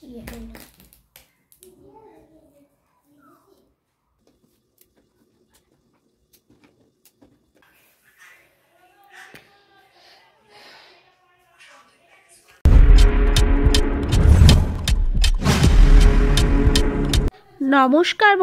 নমস্কার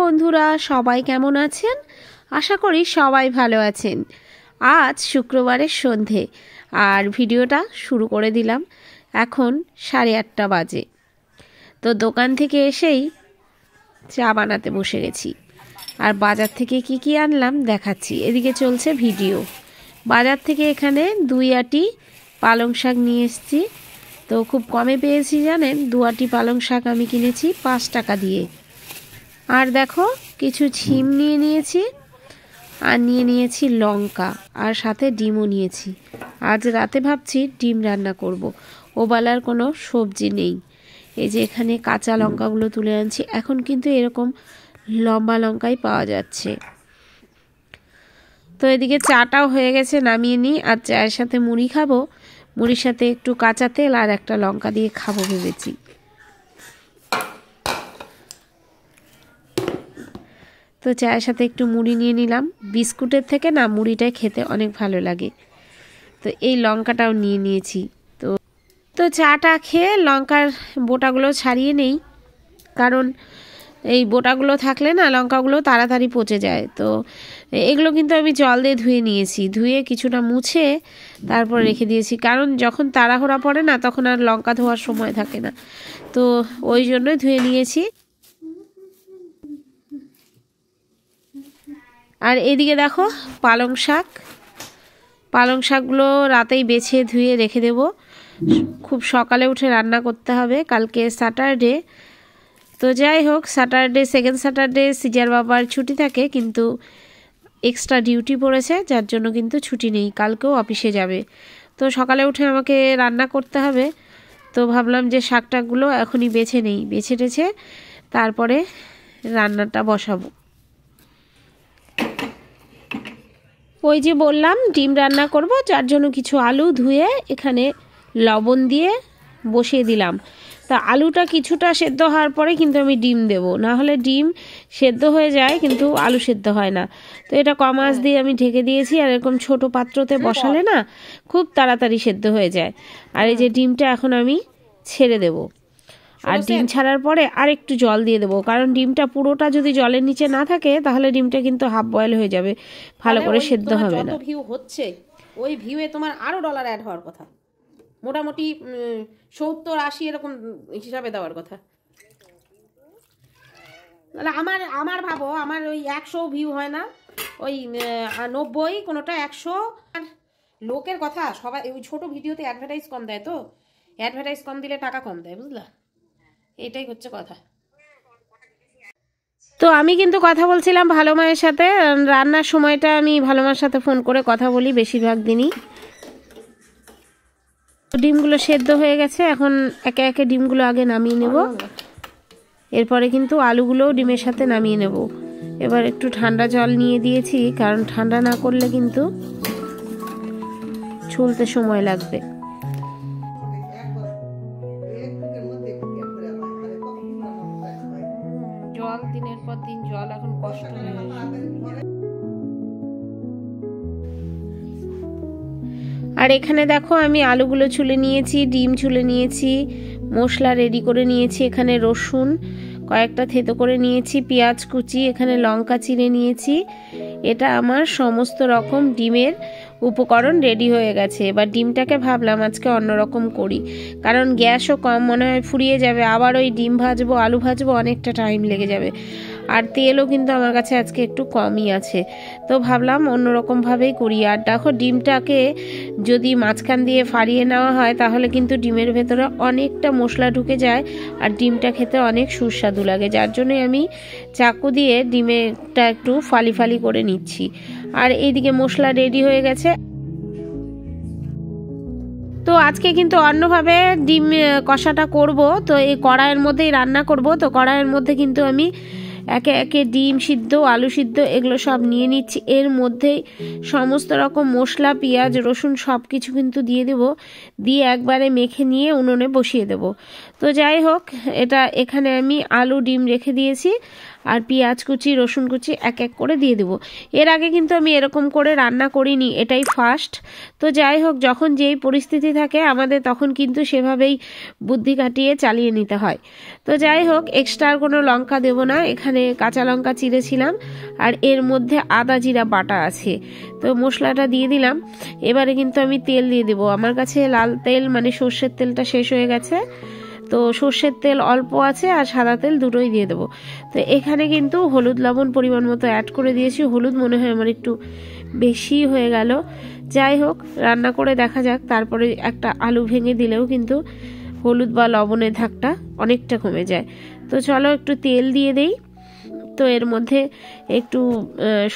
বন্ধুরা, সবাই কেমন আছেন? আশা করি সবাই ভালো আছেন। আজ শুক্রবারের সন্ধে আর ভিডিওটা শুরু করে দিলাম। এখন 8:30 বাজে। তো দোকান থেকে এসেই চা বানাতে বসে গেছি। আর বাজার থেকে কি কি আনলাম দেখাচ্ছি। এদিকে চলছে ভিডিও। বাজার থেকে এখানে 2 আঁটি পালং শাক নিয়ে এসেছি। তো খুব কমে পেয়েছি জানেন, 2 আঁটি পালং শাক আমি কিনেছি 5 টাকা দিয়ে। আর দেখো কিছু ছিম নিয়ে নিয়েছি, আর নিয়ে নিয়েছি লঙ্কা, আর সাথে ডিমও নিয়েছি। আজ রাতে ভাবছি ডিম রান্না করব। ওবেলার কোনো সবজি নেই। এই যে এখানে কাঁচা লঙ্কাগুলো তুলে আনছি। এখন কিন্তু এরকম লম্বা লঙ্কাই পাওয়া যাচ্ছে। তো এদিকে চাটাও হয়ে গেছে, নামিয়ে নিই। আর চায়ের সাথে মুড়ি খাবো। মুড়ির সাথে একটু কাঁচা তেল আর একটা লঙ্কা দিয়ে খাবো ভেবেছি। তো চায়ের সাথে একটু মুড়ি নিয়ে নিলাম। বিস্কুটের থেকে না মুড়িটাই খেতে অনেক ভালো লাগে। তো এই লঙ্কাটাও নিয়ে নিয়েছি। তো চাটা খেয়ে লঙ্কার বোটাগুলো ছাড়িয়ে নেই, কারণ এই বোটাগুলো থাকলে না লঙ্কাগুলো তাড়াতাড়ি পচে যায়। তো এগুলো কিন্তু আমি জল দিয়ে ধুয়ে নিয়েছি। ধুয়ে কিছুটা মুছে তারপর রেখে দিয়েছি, কারণ যখন তাড়াহুড়া পড়ে না তখন আর লঙ্কা ধোয়ার সময় থাকে না। তো ওই জন্যই ধুয়ে নিয়েছি। আর এদিকে দেখো পালং শাকগুলো রাতেই বেছে ধুয়ে রেখে দেব। খুব সকালে উঠে রান্না করতে হবে, কালকে স্যাটারডে। তো যাই হোক, স্যাটারডে সেকেন্ড স্যাটারডে সিজার বাবার ছুটি থাকে, কিন্তু এক্সট্রা ডিউটি পড়েছে, যার জন্য কিন্তু ছুটি নেই। কালকেও অফিসে যাবে। তো সকালে উঠে আমাকে রান্না করতে হবে। তো ভাবলাম যে শাকটাগুলো এখনই বেছে নেই, বেছে টেছে তারপরে রান্নাটা বসাবো। ওই যে বললাম ডিম রান্না করব, যার জন্য কিছু আলু ধুয়ে এখানে লবণ দিয়ে বসিয়ে দিলাম। তা আলুটা কিছুটা সেদ্ধ হওয়ার পরে কিন্তু আমি ডিম দেব, না হলে ডিম সেদ্ধ হয়ে যায় কিন্তু আলু সেদ্ধ হয় না। তো এটা কম আঁচ দিয়ে আমি ঢেকে দিয়েছি। আর এরকম ছোট পাত্রতে বসালে না খুব তাড়াতাড়ি সেদ্ধ হয়ে যায়। আর এই যে ডিমটা এখন আমি ছেড়ে দেব। আর ডিম ছাড়ার পরে আর একটু জল দিয়ে দেবো, কারণ ডিমটা পুরোটা যদি জলের নিচে না থাকে তাহলে ডিমটা কিন্তু হাফ বয়েল হয়ে যাবে, ভালো করে সেদ্ধ হবে না। ভিউ হচ্ছে ওই ভিউয়ে তোমার আরো ডলার অ্যাড হওয়ার কথা, মোটামুটি 70-80 এরকম হিসাবে দেওয়ার কথা। আমার ভাবো, আমার ওই 100 ভিউ হয় না, ওই 90, কোনোটা 100। আর লোকের কথা, সবাই ওই ছোট ভিডিওতে অ্যাডভার্টাইজ কম দেয়। তো অ্যাডভার্টাইজ কম দিলে টাকা কম দেয়, বুঝলা? এটাই হচ্ছে কথা। তো আমি কিন্তু কথা বলছিলাম ভালো মায়ের সাথে। রান্নার সময়টা আমি ভালো মায়ের সাথে ফোন করে কথা বলি বেশিরভাগ দিনই। ডিমগুলো সেদ্ধ হয়ে গেছে, এখন একে একে ডিমগুলো আগে নামিয়ে নেব। এরপরে কিন্তু আলুগুলোও ডিমের সাথে নামিয়ে নেব। এবার একটু ঠান্ডা জল নিয়ে দিয়েছি, কারণ ঠান্ডা না করলে কিন্তু ছুলতে সময় লাগবে। জল দিনের পর দিন জল এখন কষ্ট হয়ে গেছে। আর এখানে দেখো আমি আলুগুলো ছুলে নিয়েছি, ডিম ছুলে নিয়েছি, মশলা রেডি করে নিয়েছি। এখানে রসুন কয়েকটা থেতো করে নিয়েছি, পেঁয়াজ কুচি, এখানে লঙ্কা চিড়ে নিয়েছি। এটা আমার সমস্ত রকম ডিমের উপকরণ রেডি হয়ে গেছে। এবার ডিমটাকে ভাবলাম আজকে অন্যরকম করি, কারণ গ্যাসও কম মনে হয় ফুরিয়ে যাবে। আবার ওই ডিম ভাজবো, আলু ভাজবো, অনেকটা টাইম লেগে যাবে। আর তেলও কিন্তু আমার কাছে আজকে একটু কমই আছে। তো ভাবলাম অন্যরকমভাবেই করি। আর দেখো ডিমটাকে যদি মাঝখান দিয়ে ফাড়িয়ে নেওয়া হয় তাহলে কিন্তু ডিমের ভেতরে অনেকটা মশলা ঢুকে যায়, আর ডিমটা খেতে অনেক সুস্বাদু লাগে। যার জন্যই আমি চাকু দিয়ে ডিমেরটা একটু ফালি ফালি করে নিচ্ছি। আর এইদিকে মশলা রেডি হয়ে গেছে। তো আজকে কিন্তু অন্যভাবে ডিম কষাটা করব। তো এই কড়াইয়ের মধ্যেই রান্না করব। তো কড়াইয়ের মধ্যে কিন্তু আমি একে একে ডিম সিদ্ধ, আলু সিদ্ধ এগুলো সব নিয়ে নিচ্ছি। এর মধ্যেই সমস্ত রকম মশলা, পেঁয়াজ, রসুন সব কিছু কিন্তু দিয়ে দেবো, দিয়ে একবারে মেখে নিয়ে উনুনে বসিয়ে দেব। তো যাই হোক, এটা এখানে আমি আলু ডিম রেখে দিয়েছি আর পেঁয়াজ কুচি, রসুন কুচি এক এক করে দিয়ে দেবো। এর আগে কিন্তু আমি এরকম করে রান্না করিনি, এটাই ফার্স্ট। তো যাই হোক, যখন যেই পরিস্থিতি থাকে আমাদের তখন কিন্তু সেভাবেই বুদ্ধি কাটিয়ে চালিয়ে নিতে হয়। তো যাই হোক, এক্সট্রা আর কোনো লঙ্কা দেব না, এখানে কাঁচা লঙ্কা চিড়েছিলাম আর এর মধ্যে আদা জিরা বাটা আছে। তো মশলাটা দিয়ে দিলাম। এবারে কিন্তু আমি তেল দিয়ে দেবো। আমার কাছে লাল তেল মানে সর্ষের তেলটা শেষ হয়ে গেছে, তো সর্ষের তেল অল্প আছে আর সাদা তেল দুটোই দিয়ে দেবো। তো এখানে কিন্তু হলুদ লবণ পরিমাণ মতো অ্যাড করে দিয়েছি। হলুদ মনে হয় আমার একটু বেশি হয়ে গেল। যাই হোক, রান্না করে দেখা যাক। তারপরে একটা আলু ভেঙে দিলেও কিন্তু হলুদ বা লবণের ধাকটা অনেকটা কমে যায়। তো চলো একটু তেল দিয়ে দেই। তো এর মধ্যে একটু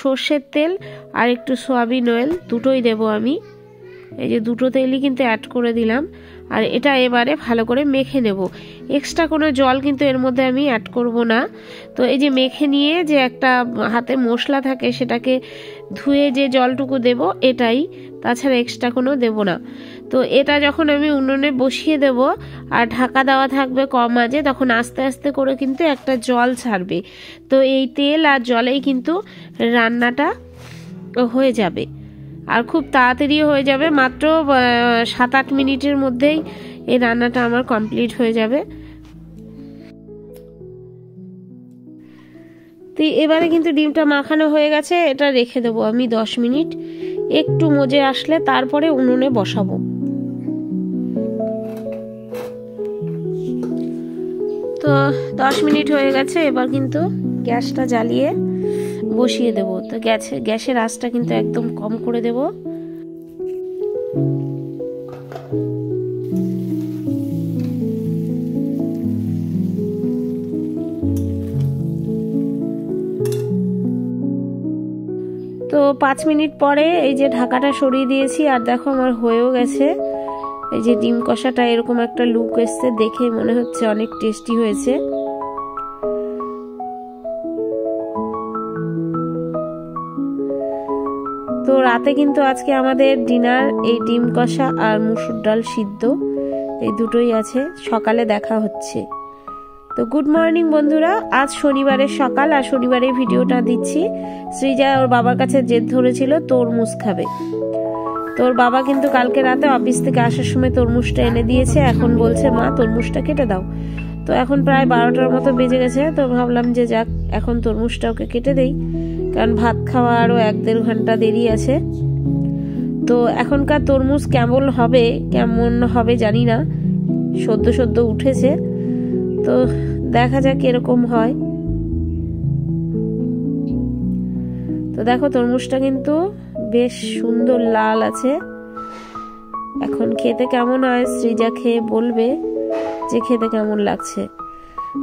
সর্ষের তেল আর একটু সয়াবিন অয়েল দুটোই দেব আমি। এই যে দুটো তেলই কিন্তু অ্যাড করে দিলাম আর এটা এবারে ভালো করে মেখে নেব। এক্সট্রা কোনো জল কিন্তু এর মধ্যে আমি অ্যাড করব না। তো এই যে মেখে নিয়ে যে একটা হাতে মশলা থাকে সেটাকে ধুয়ে যে জলটুকু দেব এটাই, তাছাড়া এক্সট্রা কোনো দেব না। তো এটা যখন আমি উনুনে বসিয়ে দেব আর ঢাকা দেওয়া থাকবে কম আঁচে, তখন আস্তে আস্তে করে কিন্তু একটা জল ছাড়বে। তো এই তেল আর জলেই কিন্তু রান্নাটা হয়ে যাবে আর খুব তাড়াতাড়ি হয়ে যাবে। মাত্র 7-8 মিনিটের মধ্যেই এই রান্নাটা আমার কমপ্লিট হয়ে যাবে। তো এবারে কিন্তু ডিমটা মাখানো হয়ে গেছে, এটা রেখে দেবো আমি 10 মিনিট। একটু মজে আসলে তারপরে উনুনে বসাবো। তো 10 মিনিট হয়ে গেছে, এবার কিন্তু গ্যাসটা জ্বালিয়ে বসিয়ে দেব। তো গ্যাসের আঁচটা কিন্তু একদম কম করে দেব। তো 5 মিনিট পরে এই যে ঢাকাটা সরিয়ে দিয়েছি আর দেখো আমার হয়েও গেছে। এই যে ডিম কষাটা এরকম একটা লুক এসছে, দেখে মনে হচ্ছে অনেক টেস্টি হয়েছে। তো রাতে কিন্তু আজকে আমাদের ডিনার এই ডিম কষা আর মুসুর ডাল সিদ্ধ, এই দুটোই আছে। সকালে দেখা হচ্ছে। তো গুড মর্নিং বন্ধুরা, আজ শনিবারের সকাল আর শনিবারে ভিডিওটা দিচ্ছি। সৃজা ওর বাবার কাছে জেদ ধরেছিল তরমুজ খাবে। তোর বাবা কিন্তু কালকে রাতে অফিস থেকে আসার সময় তরমুজটা এনে দিয়েছে। এখন বলছে মা তরমুজটা কেটে দাও। তো এখন প্রায় 12টার মতো বেজে গেছে। তো ভাবলাম যে যাক, এখন তরমুজটা ওকে কেটে দেই, কারণ ভাত খাওয়া আরও 1-1.5 ঘন্টা দেরি আছে। তো এখনকার তরমুজ কেমন হবে জানি না, সদ্য উঠেছে। তো দেখা যাক এরকম হয়। তো দেখো তরমুজটা কিন্তু বেশ সুন্দর লাল আছে। এখন খেতে কেমন হয় সৃজা খেয়ে বলবে যে খেতে কেমন লাগছে।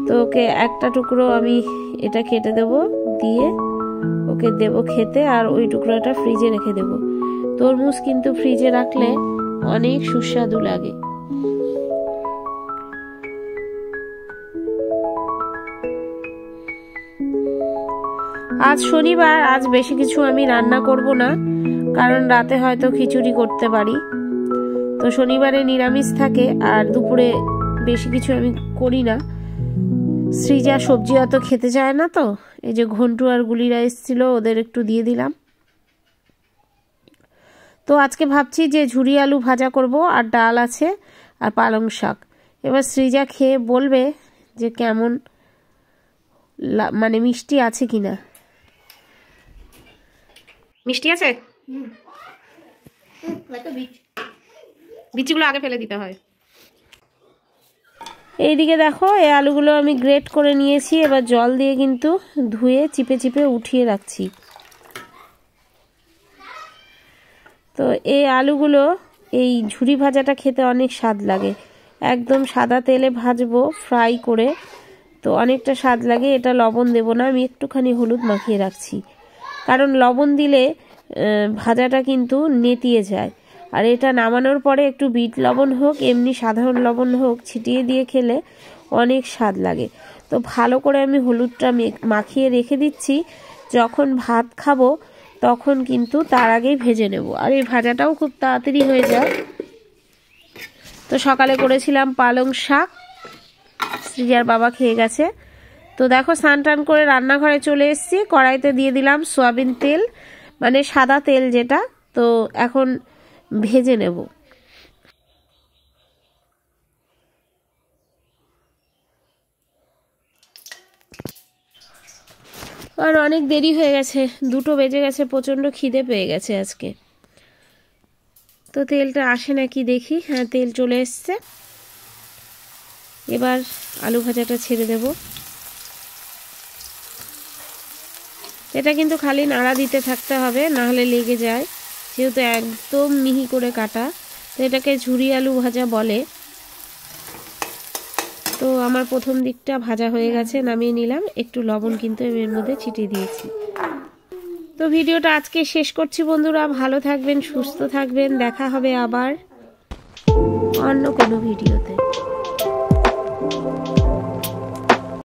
তো ওকে একটা টুকরো আমি এটা কেটে দেব, দিয়ে ওকে দেব খেতে, আর ওই টুকরোটা ফ্রিজে রেখে দেব। তরমুজ কিন্তু ফ্রিজে রাখলে অনেক সুস্বাদু লাগে। আজ শনিবার, আজ বেশি কিছু আমি রান্না করব না, কারণ রাতে হয়তো খিচুড়ি করতে পারি। তো শনিবারে নিরামিষ থাকে আর দুপুরে বেশি কিছু আমি করি না। সৃজা সবজি অত খেতে চায় না, তো এই যে ঘন্টু আর গুলিরা এসেছিল, ওদের একটু দিয়ে দিলাম। তো আজকে ভাবছি যে ঝুরি আলু ভাজা করব, আর ডাল আছে আর পালং শাক। এবার সৃজা খেয়ে বলবে যে কেমন মানে মিষ্টি আছে কিনা। মিষ্টি আছে? বিচিগুলো আগে ফেলে দিতে হয়। এইদিকে দেখো এই আলুগুলো আমি গ্রেট করে নিয়েছি। এবার জল দিয়ে কিন্তু ধুয়ে চিপে চিপে উঠিয়ে রাখছি। তো এই আলুগুলো এই ঝুরি ভাজাটা খেতে অনেক স্বাদ লাগে। একদম সাদা তেলে ভাজবো ফ্রাই করে, তো অনেকটা স্বাদ লাগে। এটা লবণ দেব না, আমি একটুখানি হলুদ মাখিয়ে রাখছি, কারণ লবণ দিলে ভাজাটা কিন্তু নেতিয়ে যায়। আর এটা নামানোর পরে একটু বিট লবণ হোক, এমনি সাধারণ লবণ হোক, ছিটিয়ে দিয়ে খেলে অনেক স্বাদ লাগে। তো ভালো করে আমি হলুদটা মাখিয়ে রেখে দিচ্ছি, যখন ভাত খাবো তখন কিন্তু তার আগেই ভেজে নেব। আর এই ভাজাটাও খুব তাড়াতাড়ি হয়ে যায়। তো সকালে করেছিলাম পালং শাক, শ্রীজার বাবা খেয়ে গেছে। তো দেখো স্নান টান করে রান্নাঘরে চলে এসেছি, কড়াইতে দিয়ে দিলাম সয়াবিন তেল, মানে সাদা তেল যেটা। তো এখন ভেজে নেব। আর অনেক দেরি হয়ে গেছে, 2টো বেজে গেছে, প্রচণ্ড খিদে পেয়ে গেছে আজকে। তো তেলটা আসে নাকি দেখি। হ্যাঁ, তেল চলে এসছে। এবার আলু ভাজাটা ছেড়ে দেব। এটা কিন্তু খালি নাড়া দিতে থাকতে হবে, না হলে লেগে যায়, যেহেতু একদম মিহি করে কাটা। তো এটাকে ঝুরি আলু ভাজা বলে। তো আমার প্রথম দিকটা ভাজা হয়ে গেছে, নামিয়ে নিলাম। একটু লবণ কিন্তু এর মধ্যে ছিটিয়ে দিয়েছি। তো ভিডিওটা আজকে শেষ করছি বন্ধুরা। ভালো থাকবেন, সুস্থ থাকবেন। দেখা হবে আবার অন্য কোনো ভিডিওতে।